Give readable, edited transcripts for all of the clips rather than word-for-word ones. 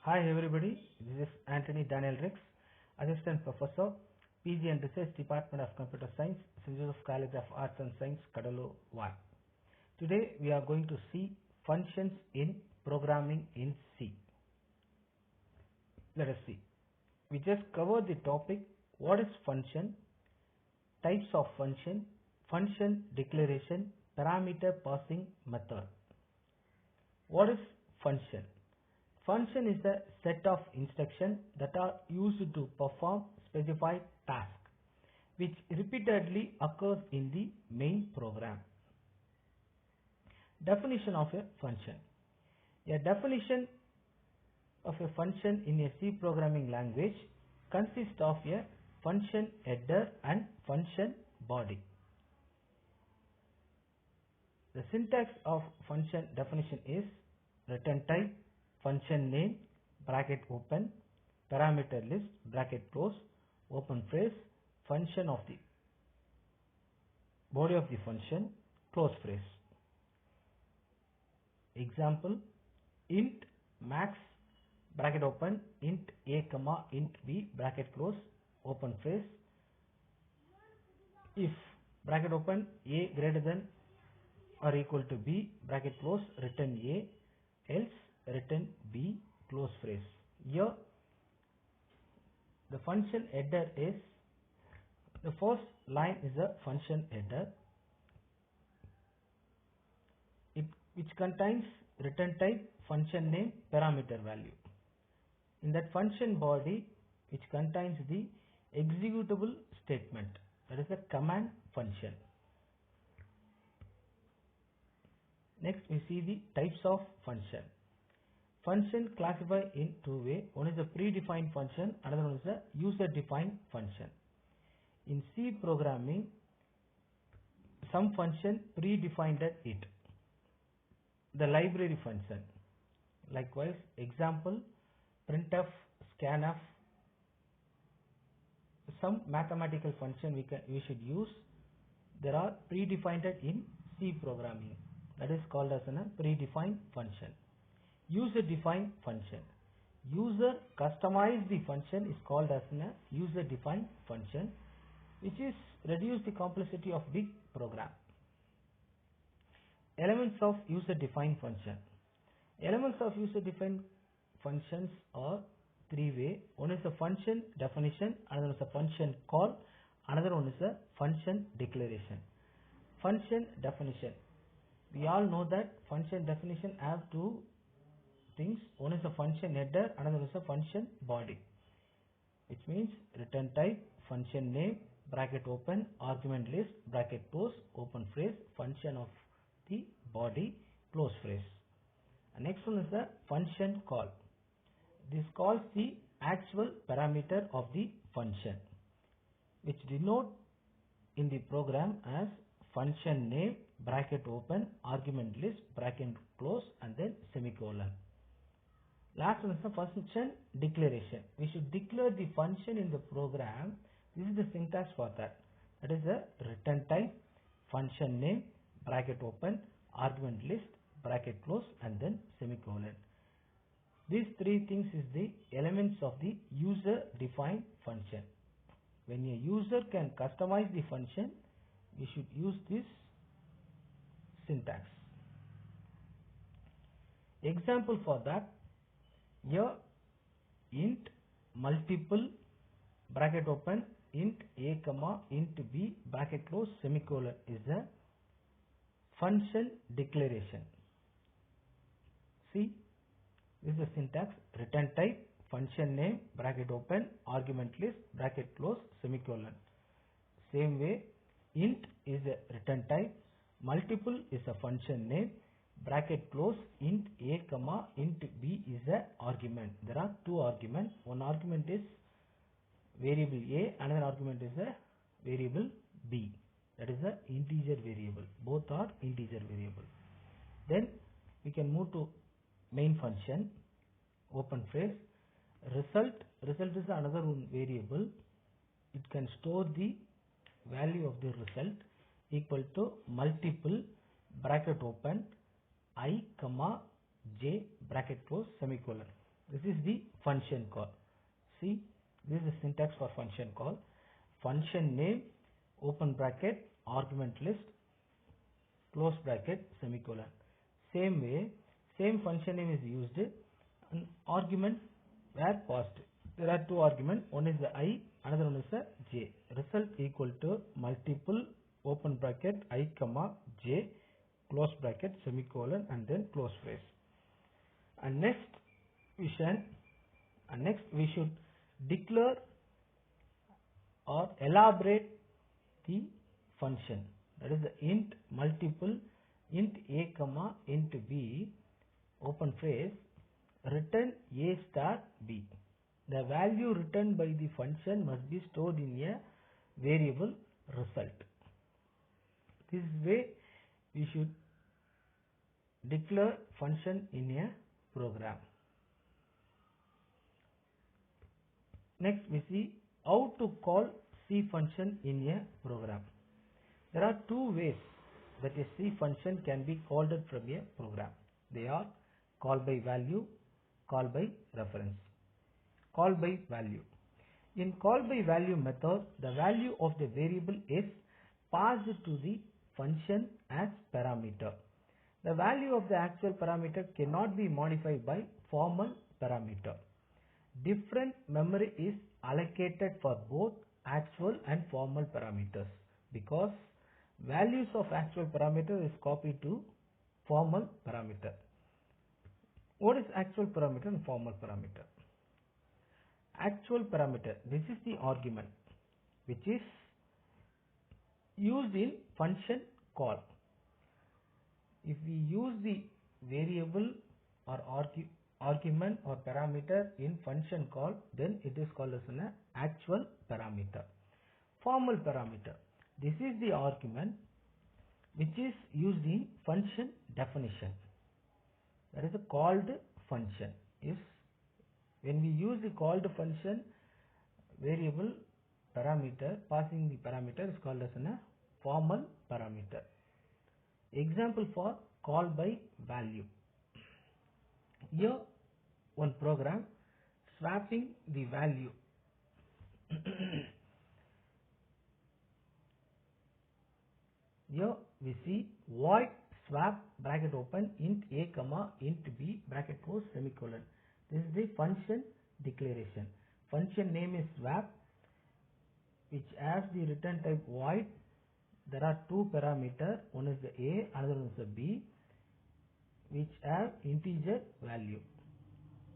Hi everybody, this is Anthony Daniel Rix, Assistant Professor, PG and Research Department of Computer Science, St. Joseph College of Arts and Science, Kadalur 1. Today we are going to see functions in programming in C. Let us see. We just covered the topic, what is function, types of function, function declaration, parameter passing method. What is function? Function is a set of instructions that are used to perform specified task, which repeatedly occurs in the main program. Definition of a function. A definition of a function in a C programming language consists of a function header and function body. The syntax of function definition is return type, function name, bracket open, parameter list, bracket close, open phrase, function of the body of the function, close phrase. Example, int max, bracket open, int a comma int b, bracket close, open phrase. If bracket open a greater than or equal to b, bracket close, return a, else return b, close phrase. Here the function header is, the first line is a function header, which contains return type, function name, parameter value. In that function body, which contains the executable statement, that is a command function. Next we see the types of function. Function classified in two ways. One is a predefined function, another one is a user defined function. In C programming, some function predefined it, the library function. Likewise, example, printf, scanf, some mathematical function we should use. There are predefined in C programming, that is called as a predefined function. User defined function. User customize the function is called as a user defined function, which is reduce the complexity of big program. Elements of user defined function. Elements of user defined functions are three way. One is a function definition, another is a function call, another one is a function declaration. Function definition. We all know that function definition have two things. One is a function header, another is a function body, which means return type, function name, bracket open, argument list, bracket close, open phrase, function of the body, close phrase. And next one is the function call. This calls the actual parameter of the function, which denote in the program as function name, bracket open, argument list, bracket close, and then semicolon. Last one is the function declaration. We should declare the function in the program. This is the syntax for that. That is the return type, function name, bracket open, argument list, bracket close, and then semicolon. These three things is the elements of the user defined function. When a user can customize the function, we should use this syntax. Example for that, here int multiple, bracket open, int a comma int b, bracket close, semicolon is a function declaration. See, this is the syntax, return type, function name, bracket open, argument list, bracket close, semicolon. Same way, int is a return type, multiple is a function name, bracket close, int a comma int b is a argument. There are two arguments. One argument is variable a, another argument is a variable b, that is a integer variable. Both are integer variable. Then we can move to main function, open phrase, result is another one variable. It can store the value of the result equal to multiple, bracket open, I comma j, bracket close, semicolon. This is the function call. See, this is the syntax for function call. Function name, open bracket, argument list, close bracket, semicolon. Same way, same function name is used, and argument were passed. There are two arguments, one is the I, another one is the j. Result equal to multiple, open bracket, I comma j, close bracket, semicolon, and then close brace. And next we should declare or elaborate the function, that is the int multiple, int a comma int b, open phrase, return a star b. The value returned by the function must be stored in a variable result. This way we should declare function in a program. Next we see how to call C function in a program. There are two ways that a C function can be called from a program. They are call by value, call by reference. Call by value. In call by value method, the value of the variable is passed to the function as parameter. The value of the actual parameter cannot be modified by formal parameter. Different memory is allocated for both actual and formal parameters, because values of actual parameter is copied to formal parameter. What is actual parameter and formal parameter? Actual parameter, this is the argument which is used in function call. If we use the variable or argument or parameter in function call, then it is called as an actual parameter. Formal parameter, this is the argument which is used in function definition. That is a called function. If when we use the called function variable parameter, passing the parameter is called as a formal parameter. Example for call by value. Here one program swapping the value here we see void swap bracket open int a comma int b bracket close semicolon. This is the function declaration. Function name is swap, which has the return type void. There are two parameters, one is the a, another one is the b, which have integer value.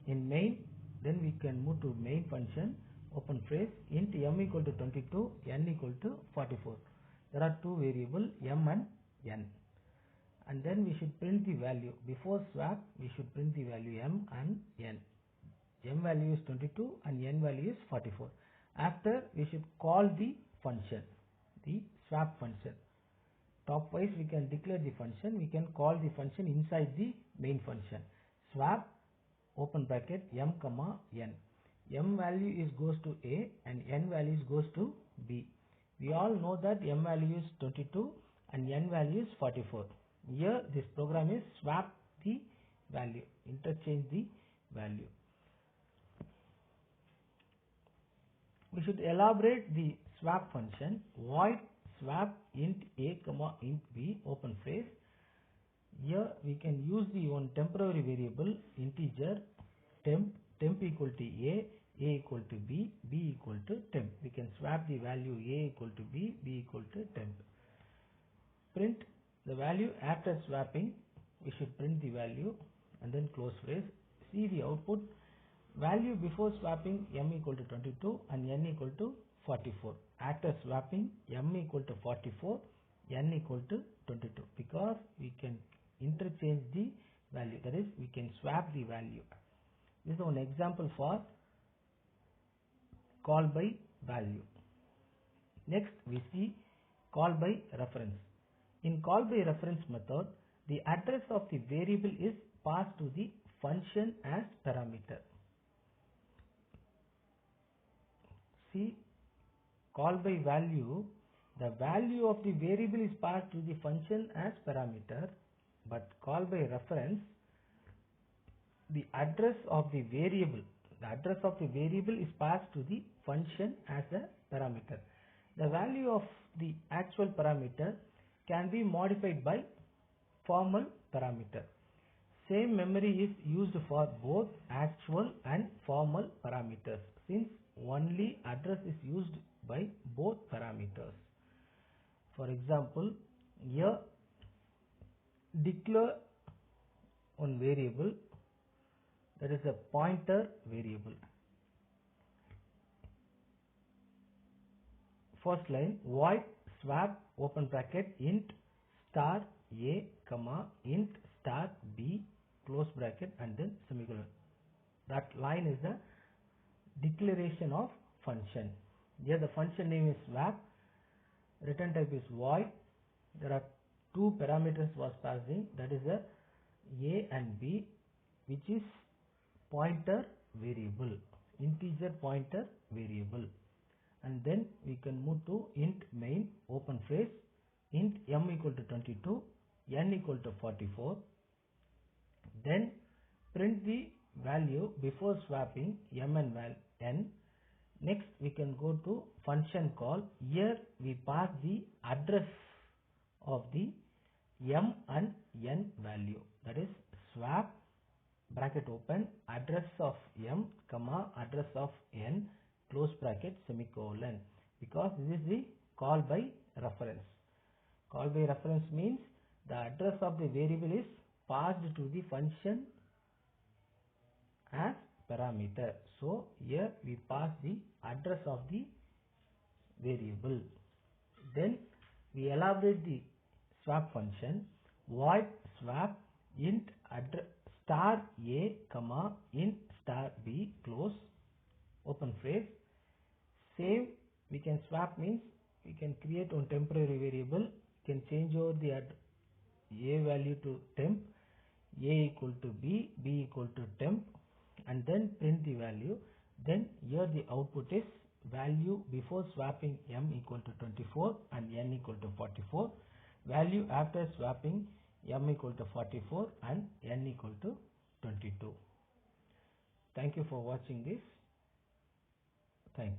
In main, then we can move to main function, open phrase, int m equal to 22, n equal to 44. There are two variables m and n. And then we should print the value. Before swap, we should print the value m and n. M value is 22 and n value is 44. After, we should call the function, the swap function. Topwise we can declare the function, we can call the function inside the main function. Swap, open bracket, m comma n. M value is goes to a and n values goes to b. We all know that m value is 22 and n value is 44. Here this program is swap the value, interchange the value. We should elaborate the swap function. Void swap int a comma int b, open phrase. Here we can use the one temporary variable integer temp equal to a equal to b equal to temp. We can swap the value a equal to b equal to temp. Print the value after swapping. We should print the value and then close phrase. See the output. Value before swapping m equal to 22 and n equal to 44. After swapping m equal to 44, n equal to 22, because we can interchange the value, that is we can swap the value. This is one example for call by value. Next we see call by reference. In call by reference method, the address of the variable is passed to the function as parameter. See, call by value, the value of the variable is passed to the function as parameter, but call by reference, the address of the variable. The address of the variable is passed to the function as a parameter. The value of the actual parameter can be modified by formal parameter. Same memory is used for both actual and formal parameters, since only address is used by both parameters. For example, here declare one variable, that is a pointer variable. First line, void swap open bracket int star a comma int star b close bracket and then semicolon. That line is the declaration of function. Here the function name is swap, return type is void. There are two parameters was passing, that is a and b, which is pointer variable, integer pointer variable. And then we can move to int main open phrase int m equal to 22, n equal to 44. Then print the value before swapping m and n. Next we can go to function call. Here we pass the address of the m and n value, that is swap bracket open address of m comma address of n close bracket semicolon, because this is the call by reference. Call by reference means the address of the variable is passed to the function as parameter. So here we pass the address of the variable. Then we elaborate the swap function. Void swap int address star a comma int star b close open phrase. Same we can swap means we can create one temporary variable, can change over the a value to temp, a equal to b, b equal to temp, and then print the value. Then here the output is value before swapping m equal to 24 and n equal to 44, value after swapping m equal to 44 and n equal to 22. Thank you for watching this.